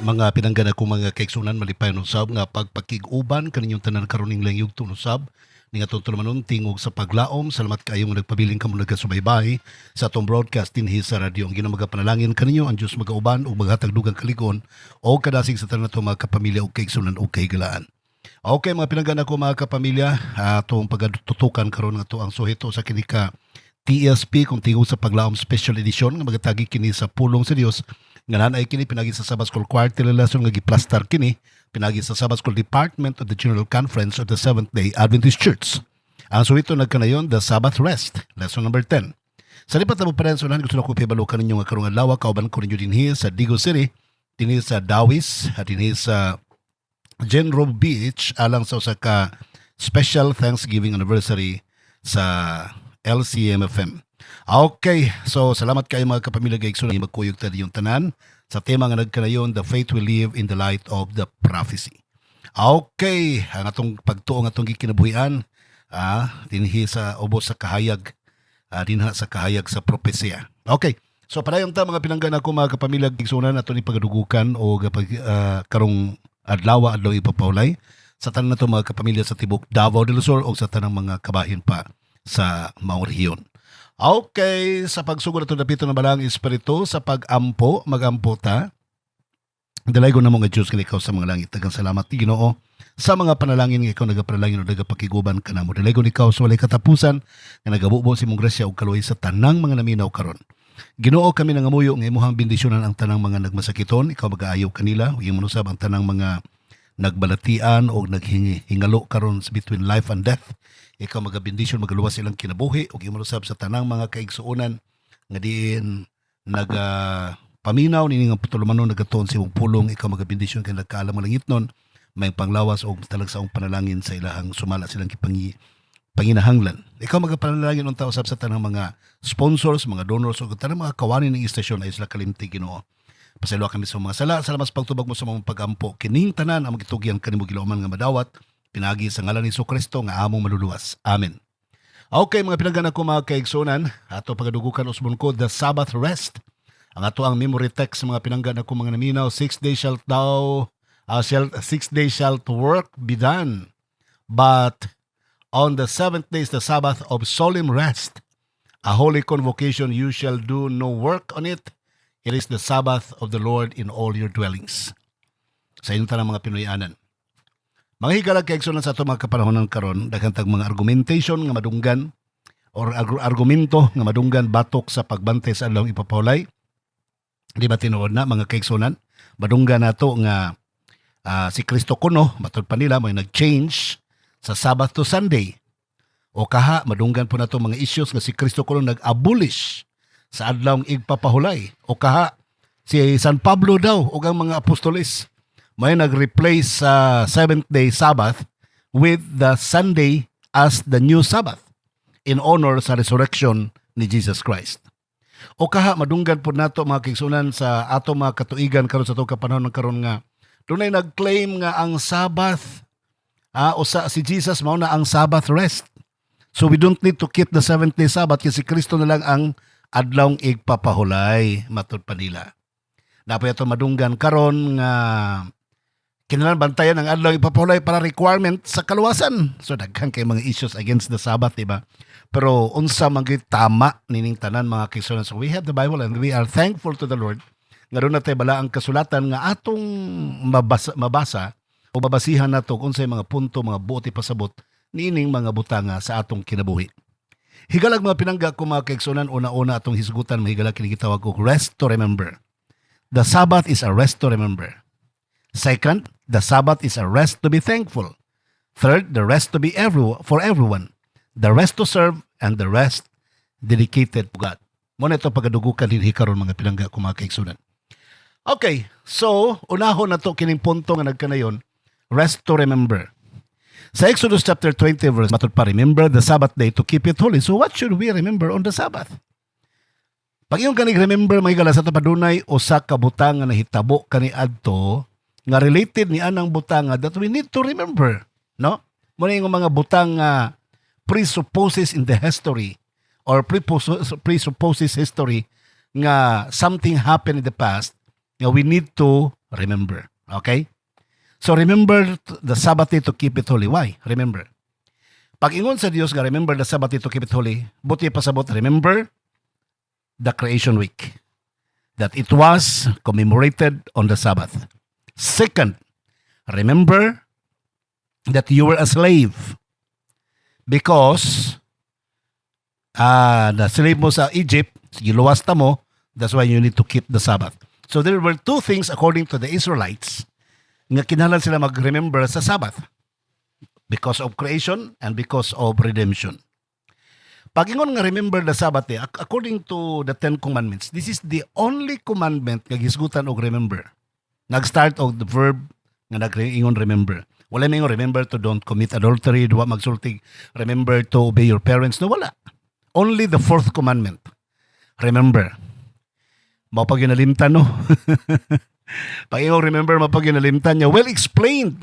Mga pinanggana kong mga kaigsunan malipay ng sab nga pagpakig-uban kaninyong tanan karuning lang yung tunusab ni nga tulumanon tingog sa paglaom. Salamat kayong nagpabiling kamo nagasubaybay sa atong broadcast dinhi sa radyo. Ang ginamaga panalangin kaninyo ang Dios magauban ug maghatag dugang kaligon o kadasig sa tanan nato mga kapamilya ug kaigsunan ug kaigalaan. Okay mga pinanggana ko mga kapamilya, atong pagatutukan karon nga to ang suheto sa kini ka TSP kung tingog sa paglaom special edition nga magatagi kini sa pulong sa Dios. Nganan ay kini pinagi sa Sabbath School Quarterly Lesson nga giplastar kini pinagi sa Sabbath School Department of the General Conference of the Seventh-day Adventist Church. Ang suwito nagkanayon, the Sabbath Rest, lesson number 10. Sa lipat na mo parensunan, gusto na ko pibalukan ninyo nga karong adlaw, kauban ko ninyo dinhi sa Digo City, dinhi sa Dawis, at dinhi sa Genro Beach, alang sa usa ka special Thanksgiving anniversary sa LCMFM. Okay, so salamat kayo mga kapamilya gaigsunan magkuyog ta yung tanan sa tema nga nagkanayon, the faith we live in the light of the prophecy. Okay, ang atong pagtuo nga atong gikinabuhian dinhi sa ubos sa kahayag, dinha sa kahayag sa propesya. Okay, so padayon ta mga pinanggana ko mga kapamilya gaigsunan ato ni pagadugukan o karong adlaw ipapawlay sa tanan nato mga kapamilya sa tibok Davao del Sur o sa tanang mga kabahin pa sa maong rehiyon. Okay, sa pagsugod ito dapito na balang espiritu, sa pag-ampo, mag-ampo ta. Dalaygo na mo nga Diyos nga ikaw sa mga langit. Tagang salamat, Ginoo, sa mga panalangin nga ikaw nagapanalangin o nagapakiguban ka na mo. Dalaygo ikaw sa walay katapusan nga nagabubo si mong grasya o kaluoy sa tanang mga naminaw karon. Ginoo kami nangamuyo nga imuhang bendisyonan ang tanang mga nagmasakiton. Ikaw mag-aayaw kanila. Huwag manusab ang tanang mga nagbalatian o naghingalo karon between life and death. Ikaw magabindisyon, magaluwas silang kinabuhi o gimanusab sa tanang mga kaigsuonan nga diin paminaw nini nga putulumanon nagatuon sa imong pulong. Ikaw magabindisyon kay nagkaalam ang langit nun may panglawas o talagsaong panalangin sa ilahang sumala silang panginahanglan. Ikaw magapanalangin unta usab sa tanang mga sponsors, mga donors o tanang mga kawani ng istasyon ay sila kalimti Ginoo. Pasaylo kami sa mga sala, salamat sa pagtubag mo sa mga pagampo kining tanan ang magitugyan kanimo gilauman nga madawat pinagi sa ngalan ni Kristo nga among maluluwas. Amen. Okay mga pinagana ko mga kaigsunan, ato pagadugukan usbon ko the Sabbath Rest. Ang ato ang memory text mga pinanggana ko mga naminaw, 6 days shalt work be done. But on the 7th day is the Sabbath of solemn rest. A holy convocation, you shall do no work on it. It is the Sabbath of the Lord in all your dwellings. Sa inyong tanang mga Pinoyanan. Mga higalag kaigsunan sa ito mga kapanahonan karon, daghang tag mga argumentation nga madunggan or argumento nga madunggan batok sa pagbantay sa adlawng ipapawlay. Di ba tinuod na mga kaigsunan? Madunggan nato nga si Kristo kuno, matod pa nila, may nag-change sa Sabbath to Sunday. O kaha, madunggan po nato mga issues nga si Kristo kuno nag-abolish sa adlawng igpapahulay. O kaha, si San Pablo daw o ang mga apostolis may nag-replace sa 7th-day Sabbath with the Sunday as the new Sabbath in honor sa resurrection ni Jesus Christ. O kaha, madunggan po nato mga kaigsunan sa ato mga katuigan karon sa itong kapanahon karon nga dunay nag-claim nga ang Sabbath o si Jesus mao na ang Sabbath Rest. So we don't need to keep the 7th-day Sabbath kasi Kristo na lang ang adlawng igpapahulay, matod pa nila. Napay ato madunggan karon nga kinahanglan bantayan ang adlawng igpapahulay para requirement sa kaluwasan. So daghan kay mga issues against the Sabbath, diba? Pero unsa man gyud tama nining tanan mga kaigsunan. So we have the Bible and we are thankful to the Lord nga doon natin bala ang kasulatan nga atong mabasa o babasihan nato kung unsay mga punto, mga buoti pasabot nining mga butanga sa atong kinabuhi. Higalag mga pinangga ko mga kaigsunan, una-una atong hisgutan, mahigalag kinigitawag ko rest to remember. The Sabbath is a rest to remember. Second, the Sabbath is a rest to be thankful. Third, the rest to be for everyone. The rest to serve and the rest dedicated to God. Muna ito pagadugukan din hikaron mga pinangga ko mga kaigsunan. Okay, so unahon na to kining punto nga nagkanayon, rest to remember. Sa Exodus chapter 20 verse matod pa, remember the Sabbath day to keep it holy. So what should we remember on the Sabbath? Pag yung kanig remember mga higala sa tapadunay usa ka butang nga nahitabo kani adto nga related ni anang butang that we need to remember, no? Muna yung mga butang presupposes in the history or presupposes history nga something happened in the past nga we need to remember. Okay? So remember the Sabbath day to keep it holy. Why? Remember. Pag ingon sa Dios nga remember the Sabbath day to keep it holy, buti pasabot remember the creation week. That it was commemorated on the Sabbath. Second, remember that you were a slave because the slave mo sa Egypt, giluwas ta mo, that's why you need to keep the Sabbath. So there were two things according to the Israelites nga kinahanglan sila mag-remember sa Sabbath because of creation and because of redemption. Pag ingon nga remember the Sabbath day, according to the Ten Commandments, this is the only commandment nga gisgutan og remember. Nag-start og the verb nga nag-ingon remember. Wala na ingon remember to don't commit adultery, duwa magsultig, remember to obey your parents. No, wala. Only the fourth commandment. Remember. Mapag yun nalimtan, no? Pag ingon remember, mapag yun nalimtan niya. Well explained.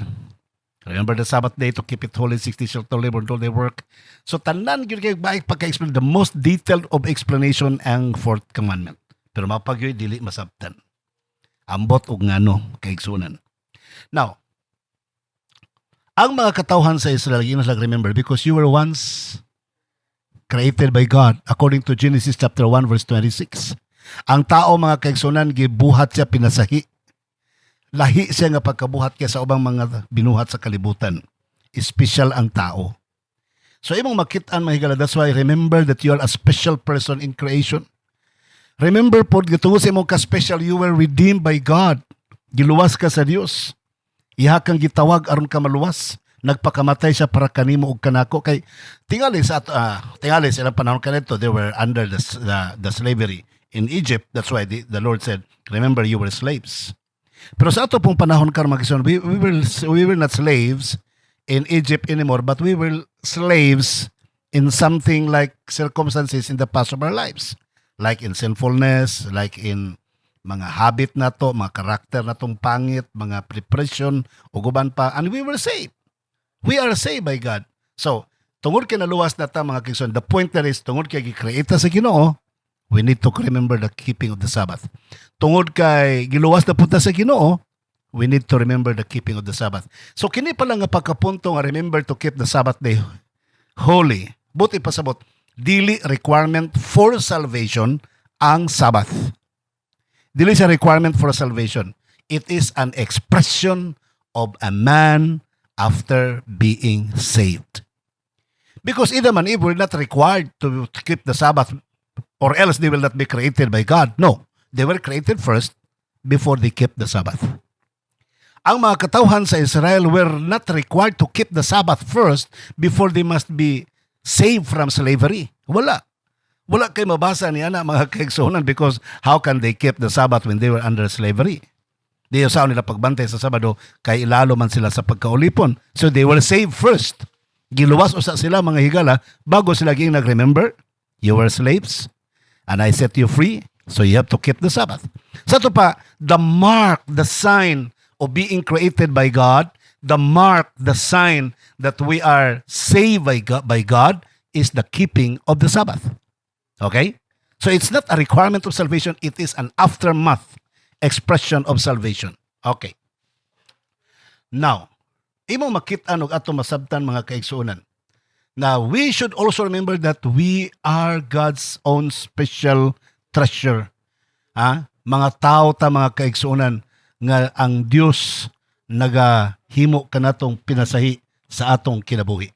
Remember the Sabbath day to keep it holy, 60 shall to labor and all their work. So tanan yun kayo baik pagka-explain, the most detailed of explanation ang fourth commandment. Pero mapag yun, dili masabtan. Ambot og ngano kaigsunan. Now, ang mga katawhan sa Israel, yun remember, because you were once created by God, according to Genesis chapter 1 verse 26. Ang tao, mga kaigsunan, gibuhat siya pinasahi. Lahi siya nga pagkabuhat kaya sa ubang mga binuhat sa kalibutan. Special ang tao. So imong makitaan mga higala, that's why remember that you are a special person in creation. Remember po, gitungo sa imong ka-special, you were redeemed by God. Giluwas ka sa Dios. Iha kang gitawag aron ka maluwas. Nagpakamatay siya para kanimo ug kanako. Kay tingali sa ilang panahon kanito, they were under the slavery in Egypt. That's why the Lord said, remember you were slaves. Pero sa ato pong panahon karon mga kaibigan, we were not slaves in Egypt anymore, but we were slaves in something like circumstances in the past of our lives. Like in sinfulness, like in mga habit na to, mga karakter na tong pangit, mga depression, uguban pa, and we were saved. We are saved by God. So, tungod kay naluwas na ta mga kaibigan, the point there is, tungod kay gi-create sa Ginoo, we need to remember the keeping of the Sabbath. Tungod kay giluwas na punta sa Ginoo, we need to remember the keeping of the Sabbath. So kini pala nga pagkapunto nga remember to keep the Sabbath day holy. Buti pasabot, dili requirement for salvation ang Sabbath. Dili siya requirement for salvation. It is an expression of a man after being saved. Because Adam and Eve were not required to keep the Sabbath, or else they will not be created by God. No, they were created first before they kept the Sabbath. Ang mga katawhan sa Israel were not required to keep the Sabbath first before they must be saved from slavery. Wala. Wala kayo mabasa niya na mga kaigsunan because how can they keep the Sabbath when they were under slavery? Di usaw nila pagbantay sa Sabado kay ilalo man sila sa pagkaulipon. So they were saved first. Giluwas usa sila mga higala bago sila ging nag-remember. You were slaves and I set you free, so you have to keep the Sabbath. Sa ito pa, the mark, the sign of being created by God, the mark, the sign that we are saved by God is the keeping of the Sabbath. Okay? So it's not a requirement of salvation, it is an aftermath expression of salvation. Okay. Now, imo makita og ato masabtan mga kaigsuonan. Now, we should also remember that we are God's own special treasure. Mga tao ta mga kaigsuonan nga ang Dios nagahimo kanatong pinasahi sa atong kinabuhi.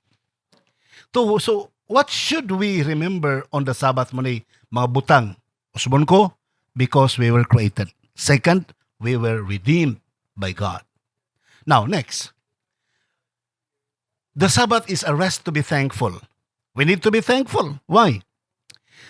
So, what should we remember on the Sabbath Monday? Mga butang. Usbon ko, because we were created. Second, we were redeemed by God. Now, next. The Sabbath is a rest to be thankful. We need to be thankful. Why?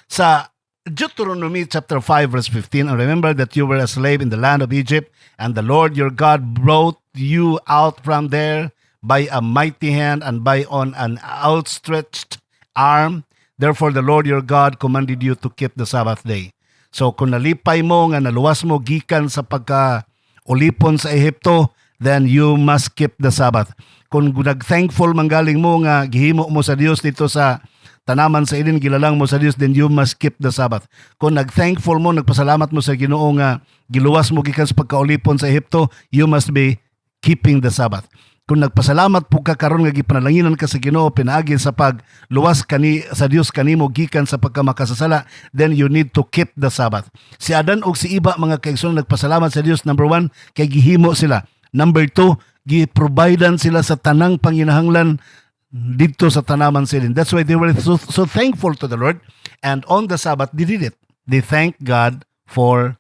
Sa Deuteronomy chapter 5 verse 15, and remember that you were a slave in the land of Egypt, and the Lord your God brought you out from there by a mighty hand and by on an outstretched arm. Therefore the Lord your God commanded you to keep the Sabbath day. So kung nalipay mo nga naluwas mo gikan sa pagka-ulipon sa Ehipto, then you must keep the Sabbath. Kung nag-thankful manggaling mo nga gihimo mo sa Dios dito sa tanaman sa ilin gilalang mo sa Dios, then you must keep the Sabbath. Kung nag-thankful mo, nagpasalamat mo sa Ginoo nga giluwas mo gikan sa pagkaulipon sa Ehipto, you must be keeping the Sabbath. Kung nagpasalamat po ka karon nga gipanalanginan ka sa Ginoo pinaagi sa pagluwas kani sa Dios kanimo gikan sa pagkamakasasala, then you need to keep the Sabbath. Si Adan ug si Iba mga kaigsoon nagpasalamat sa Dios, number 1, kay gihimo sila. Number 2, gi-providean sila sa tanang panginahanglan dito sa tanaman silin. That's why they were so thankful to the Lord. And on the Sabbath, they did it. They thanked God for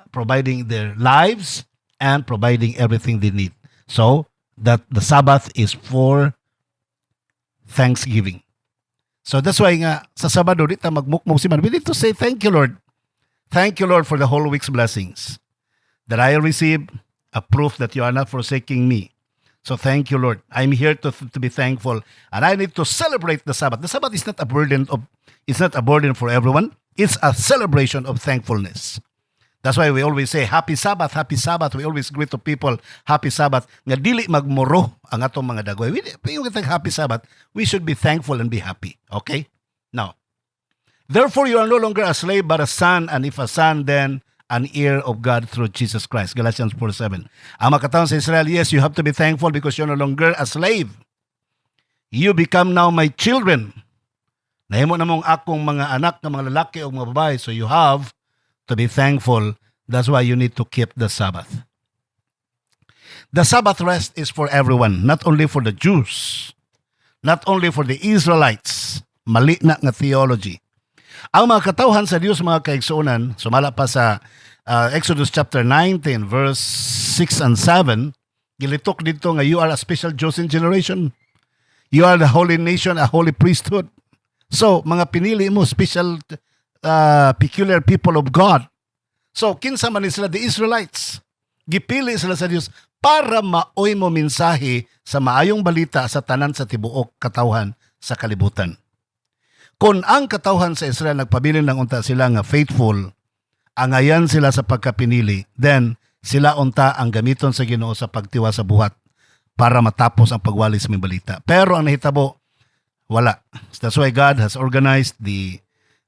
providing their lives and providing everything they need. So, that the Sabbath is for thanksgiving. So that's why nga sa Sabado dito magmukmok si man. We need to say thank you, Lord. Thank you, Lord, for the whole week's blessings that I receive, a proof that you are not forsaking me. So thank you, Lord. I'm here to be thankful, and I need to celebrate the Sabbath. The Sabbath is not a burden for everyone. It's a celebration of thankfulness. That's why we always say, Happy Sabbath, Happy Sabbath. We always greet to people, Happy Sabbath. Nga dili magmoro ang atong mga dagoy. Yung kitang Happy Sabbath, we should be thankful and be happy. Okay? Now, therefore you are no longer a slave but a son, and if a son, then an heir of God through Jesus Christ. Galatians 4:7. Ang makataon sa Israel, yes, you have to be thankful because you're no longer a slave. You become now my children. Nahimo na mong akong mga anak na mga lalaki o mga babae. So you have to be thankful. That's why you need to keep the Sabbath. The Sabbath rest is for everyone, not only for the Jews, not only for the Israelites. Mali na nga theology. Ang mga katawhan sa Diyos, mga kaigsuonan, sumala pa sa Exodus chapter 19, verse 6 and 7, gilitok dito nga you are a special chosen generation. You are the holy nation, a holy priesthood. So, mga pinili mo, special, peculiar people of God. So, kinsa man sila, the Israelites. Gipili sila sa Diyos para maoy mo mensahe sa maayong balita sa tanan sa tibuok katawhan sa kalibutan. Kung ang katawhan sa Israel nagpabilin ng unta sila nga faithful, angayan sila sa pagkapinili, then sila unta ang gamiton sa Ginoo sa pagtiwa sa buhat para matapos ang pagwali sa mga balita. Pero ang nahitabo, wala. That's why God has organized the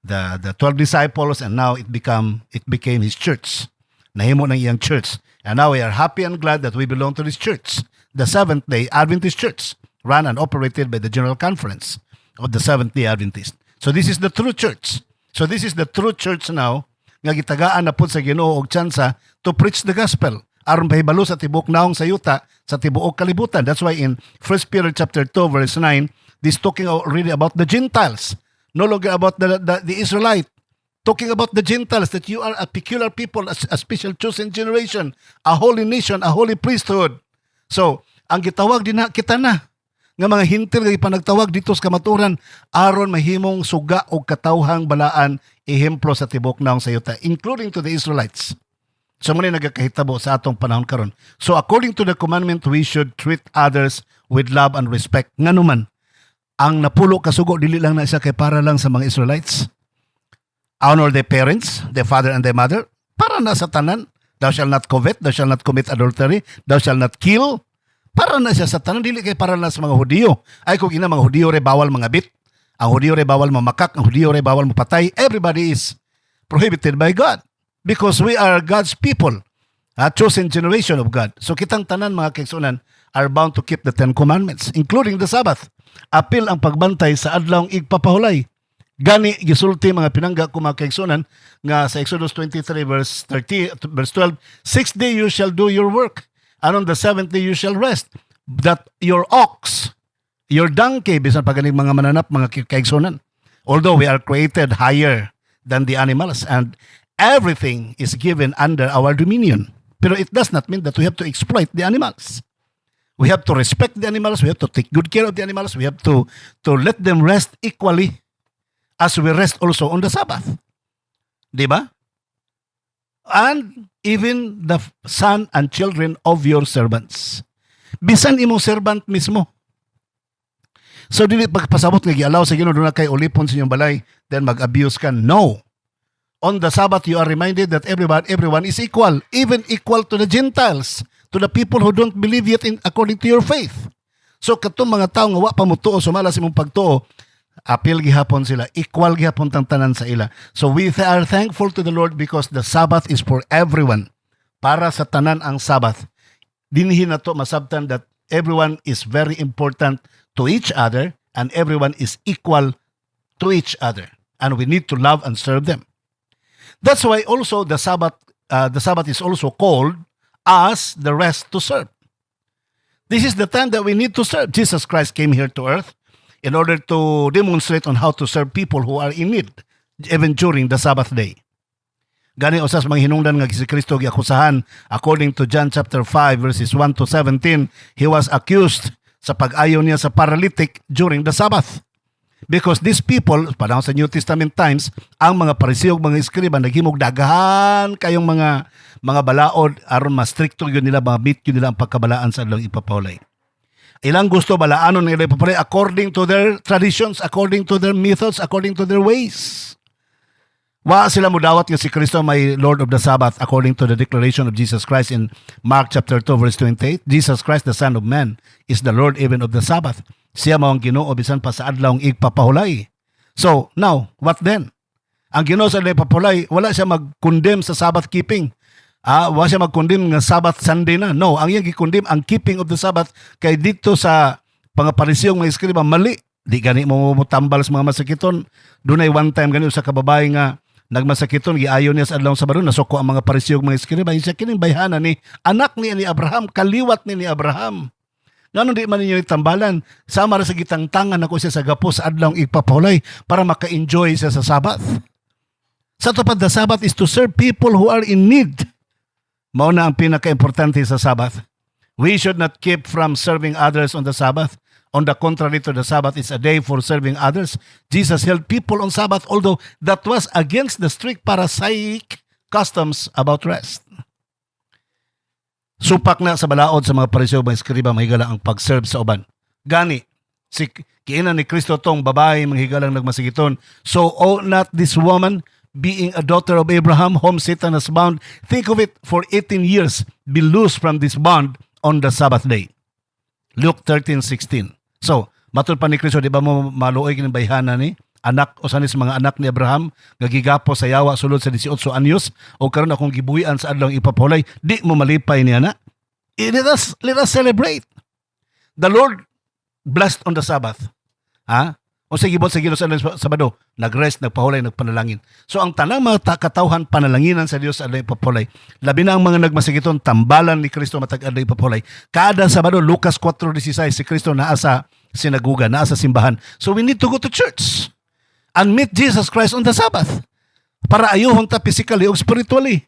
12 disciples, and now it became His church. Nahimo ng iyang church. And now we are happy and glad that we belong to this church, the Seventh-day Adventist Church, run and operated by the General Conference of the Seventh-day Adventist. So this is the true church. So this is the true church now nga gitagaan na pud sa Ginoo og tsansa to preach the gospel aron mahibalo sa tibuok naong sayuta sa tibuok kalibutan. That's why in 1 Peter chapter 2 verse 9, this talking already about the Gentiles, no longer about the Israelite. Talking about the Gentiles, that you are a peculiar people, a special chosen generation, a holy nation, a holy priesthood. So, ang gitawag din na kita na nga mga hintil nga ipanagtawag dito sa kamaturan aron mahimong suga og katawhang balaan ehemplo sa tibok naong sayuta, including to the Israelites. So muna nagakahitabo sa atong panahon karon. So according to the commandment, we should treat others with love and respect. Nganuman, ang napulo kasugo dili lang na siya kay para lang sa mga Israelites. Honor their parents, their father and their mother, para na sa tanan. Thou shalt not covet, thou shalt not commit adultery, thou shalt not kill. Para na siya sa tanan, dili kay para na sa mga Hudiyo. Ay kung ina mga Hudiyo re bawal mga bit, ang Hudiyo re bawal mamakak, ang Hudiyo re bawal mapatay. Everybody is prohibited by God because we are God's people, a chosen generation of God. So kitang tanan mga kaigsunan are bound to keep the 10 commandments, including the Sabbath. Apil ang pagbantay sa adlawng igpapahulay. Gani gisulti mga pinangga ko mga kaigsunan nga sa Exodus 23 verse 12, 6 day you shall do your work, and on the 7th day you shall rest. That your ox, your donkey, bisan paganing mga mananap, mga kaigsunan, although we are created higher than the animals and everything is given under our dominion, pero it does not mean that we have to exploit the animals. We have to respect the animals, we have to take good care of the animals, we have to let them rest equally as we rest also on the Sabbath. Diba? And even the son and children of your servants. Bisan imong servant mismo. So dili pagpasabot nga gialaw sa Ginoo na kay ulipon sa inyong balay, then mag-abuse ka. No. On the Sabbath you are reminded that everyone is equal, even equal to the Gentiles, to the people who don't believe yet according to your faith. So katong mga tao nga wa pa motuo sumala sa imong pagtuo, Apil gihapon sila, equal gihapon tang tanan sa ila. So we are thankful to the Lord because the Sabbath is for everyone. Para sa tanan ang Sabbath. Dinhi na to masabtan that everyone is very important to each other and everyone is equal to each other. And we need to love and serve them. That's why also the Sabbath is also called as the rest to serve. This is the time that we need to serve. Jesus Christ came here to earth in order to demonstrate on how to serve people who are in need, even during the Sabbath day. Gani usas mga hinungdan nga si Kristo giakusahan according to John chapter 5 verses 1 to 17, he was accused sa pag-ayaw niya sa paralytic during the Sabbath. Because these people, panahon sa New Testament times, ang mga Pariseo ug mga Eskriba naghimog daghan kayong mga balaod aron mas stricto gyud nila, ma-meet gyud nila ang pagkabalaan sa ilang ipapahulay. Ilang gusto balaanon nila ipapahulay according to their traditions, according to their methods, according to their ways. Wa sila mudawat nga si Kristo may Lord of the Sabbath according to the declaration of Jesus Christ in Mark chapter 2 verse 28. Jesus Christ, the Son of Man, is the Lord even of the Sabbath. Siya mao ang Ginoo bisan pa sa adlaw ng igpapahulay. So, now, what then? Ang Ginoo sa igpapahulay, wala siya mag-condemn sa Sabbath keeping. Wala siya mag-condemn nga Sabbath Sunday na. No, ang iyang gi-condemn ang keeping of the Sabbath kay dito sa mga Pariseo mga Eskriba mali. Di gani mo tambal sa mga masakiton. Dunay one time gani sa kababae nga nagmasakiton, giayon niya sa adlaw sa Sabado, nasuko ang mga Pariseo mga Eskriba. Siya kining bayhana ni anak ni Abraham, kaliwat ni Abraham. Ngano di man ninyo itambalan, sama ra sa gitangtangan ako siya sa gapos sa adlaw igpapahulay para maka-enjoy siya sa Sabbath. Sa tupad the Sabbath is to serve people who are in need. Mao na ang pinaka-importante sa Sabbath. We should not keep from serving others on the Sabbath. On the contrary to the Sabbath is a day for serving others. Jesus held people on Sabbath, although that was against the strict Pharisaic customs about rest. Supak na sa balaod sa mga Pariseo mga Eskriba mahigala ang pag-serve sa uban. Gani, kiinan ni Kristo tong babae mahigalang nagmasigiton. So ought not this woman, being a daughter of Abraham, whom Satan has bound, think of it, for 18 years, be loosed from this bond on the Sabbath day. Luke 13:16. So, matul pa ni Kristo, di ba mo maluoy kining bayhana ni anak o sanis mga anak ni Abraham gagigapo sa yawa sulod sa 18 anyos o karon akong gibuhian sa adlaw ipapahulay, di mo malipay niya na. Let us celebrate. The Lord blessed on the Sabbath. O sa gibot sa Gilos sa Sabado, nagrest, nagpahulay, nagpanalangin. So ang tanang mga katawhan panalanginan sa Dios sa adlaw ipapahulay. Labi na ang mga nagmasigiton tambalan ni Kristo matag adlaw ipapahulay. Kada Sabado, Lucas 4:16, si Kristo naa sa sinaguga, naa sa simbahan. So we need to go to church and meet Jesus Christ on the Sabbath para ayuhon ta physically o spiritually.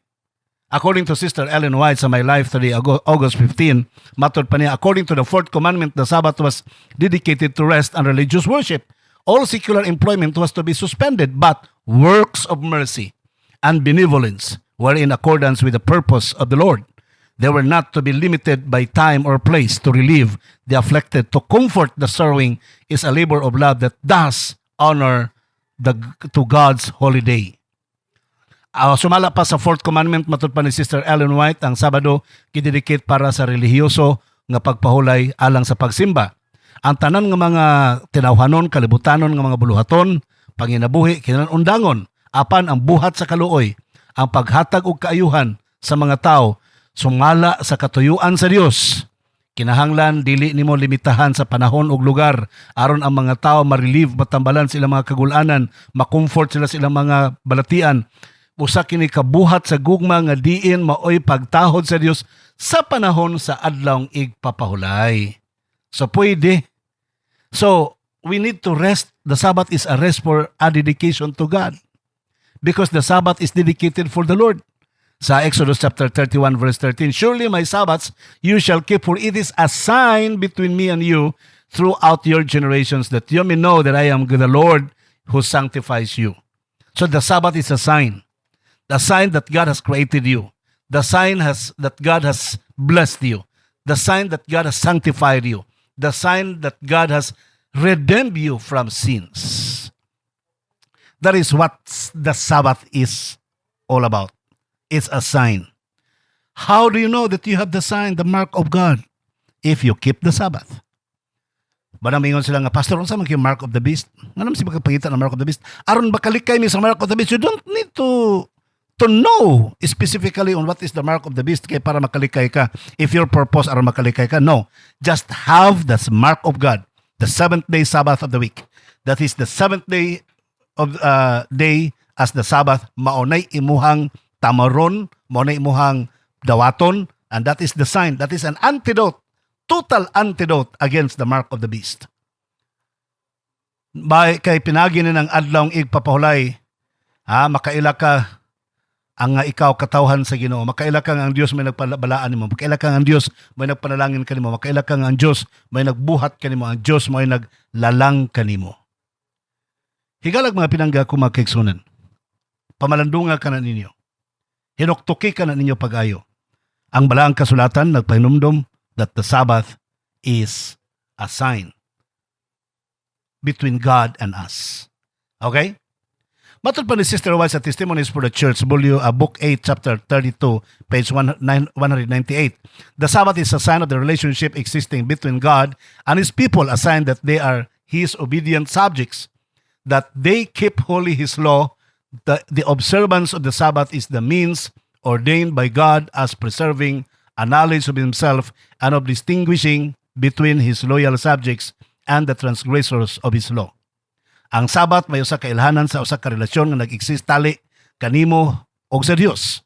According to Sister Ellen White sa My Life today, August 15, matod pa niya, according to the fourth commandment, the Sabbath was dedicated to rest and religious worship. All secular employment was to be suspended, but works of mercy and benevolence were in accordance with the purpose of the Lord. They were not to be limited by time or place. To relieve the afflicted, to comfort the sorrowing is a labor of love that does honor to God's holy day. Sumala pa sa fourth commandment, matod pa ni Sister Ellen White, ang Sabado kidedicate para sa relihiyoso nga pagpahulay alang sa pagsimba. Ang tanan nga mga tinawhanon, kalibutanon nga mga buluhaton, panginabuhi, kinanundangon, apan ang buhat sa kaluoy, ang paghatag og kaayuhan sa mga tao, sumala sa katuyuan sa Dios. Kinahanglan dili nimo limitahan sa panahon ug lugar aron ang mga tao ma-relieve, matambalan sila mga kagulanan, ma-comfort sila sa ilang mga balatian. Usa kini kabuhat sa gugma nga diin maoy pagtahod sa Dios sa panahon sa adlawng igpapahulay. So pwede. So we need to rest. The Sabbath is a rest for a dedication to God. Because the Sabbath is dedicated for the Lord. Sa Exodus chapter 31 verse 13, surely my Sabbaths you shall keep, for it is a sign between me and you throughout your generations, that you may know that I am the Lord who sanctifies you. So the Sabbath is a sign. The sign that God has created you. The sign that God has blessed you. The sign that God has sanctified you. The sign that God has redeemed you from sins. That is what the Sabbath is all about. It's a sign. How do you know that you have the sign, the mark of God? If you keep the Sabbath. Banang mingon sila nga, Pastor, unsa man kay mark of the beast? Nga naman si magpangita ng mark of the beast? Aron bakalikay mi sa mark of the beast, you don't need to know specifically on what is the mark of the beast kay para makalikay ka. If your purpose aron makalikay ka, no. Just have the mark of God, the seventh day Sabbath of the week. That is the seventh day of day as the Sabbath, maunay imuhang tamaron, maunay imuhang dawaton, and that is the sign. That is an antidote, total antidote against the mark of the beast. Kay pinagi ni ng adlawng igpapahulay, makaila ka ang ikaw katawhan sa Ginoo, makaila kang ang Dios may nagpabalaan nimo, makaila kang ang Dios may nagpanalangin kanimo, makaila kang ang Dios may nagbuhat kanimo, ang Dios may naglalang kanimo. Higalag mga pinangga ko mga kaigsunan, pamalandunga ka na ninyo, hinuktuki ka na ninyo pag-ayo. Ang balaang kasulatan nagpahinumdom that the Sabbath is a sign between God and us. Okay? Matod pa ni Sister White sa Testimonies for the Church, Book 8, Chapter 32, page 198. The Sabbath is a sign of the relationship existing between God and His people, a sign that they are His obedient subjects, that they keep holy His law. The observance of the Sabbath is the means ordained by God as preserving a knowledge of Himself and of distinguishing between His loyal subjects and the transgressors of His law. Ang Sabat may usa ka ilhanan sa usa ka relasyon nga nag-exist tali kanimo og sa Dios.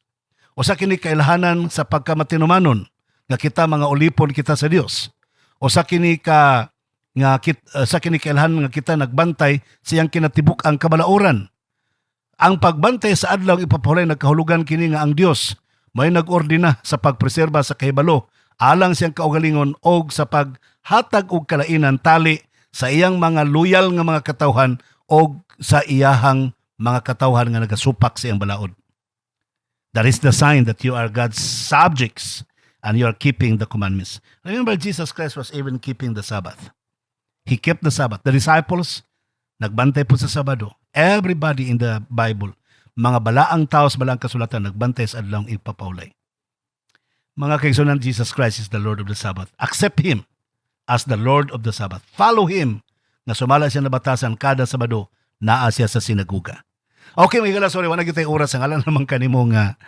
Usa kini kailhanan sa pagkamatinumanon nga kita mga ulipon kita sa Dios. Usa kini kailhanan nga kita nagbantay siyang kinatibuk ang kabalauran. Ang pagbantay sa adlaw ipapahulay nagkahulugan kini nga ang Dios may nag-ordina sa pagpreserba sa kahibalo alang siyang kaugalingon og sa paghatag og kalainan tali sa iyang mga loyal nga mga katawhan o sa iyahang mga katawhan nga nagasupak sa iyang balaod. That is the sign that you are God's subjects and you are keeping the commandments. Remember, Jesus Christ was even keeping the Sabbath. He kept the Sabbath. The disciples, nagbantay po sa Sabado. Everybody in the Bible, mga balaang tao sa balaang kasulatan, nagbantay sa adlawng ipapawlay. Mga kaigsunan, Jesus Christ is the Lord of the Sabbath. Accept Him as the Lord of the Sabbath. Follow Him na sumala siya na batasan kada Sabado, naa siya sa sinaguga. Okay, mga higala, sorry, wala kitay oras. Ang alam naman kanimo nga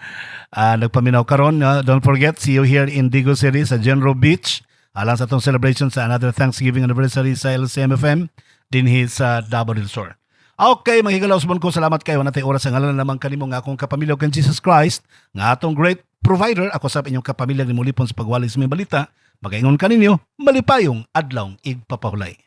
nagpaminaw karon. Don't forget, see you here in Digo City sa Genro Beach. Alang sa itong celebration sa another Thanksgiving anniversary sa LCMFM din sa Davao del Sur. Okay, mga higala, usbon ko, salamat kayo. Wala tayo oras. Ang alam naman kanimo nga akong kapamilya kan Jesus Christ, nga atong great provider. Ako sa inyong kapamilya ni mulipon sa pagwali sa mga balita. Magaingon kaninyo, malipayong adlawng igpapahulay.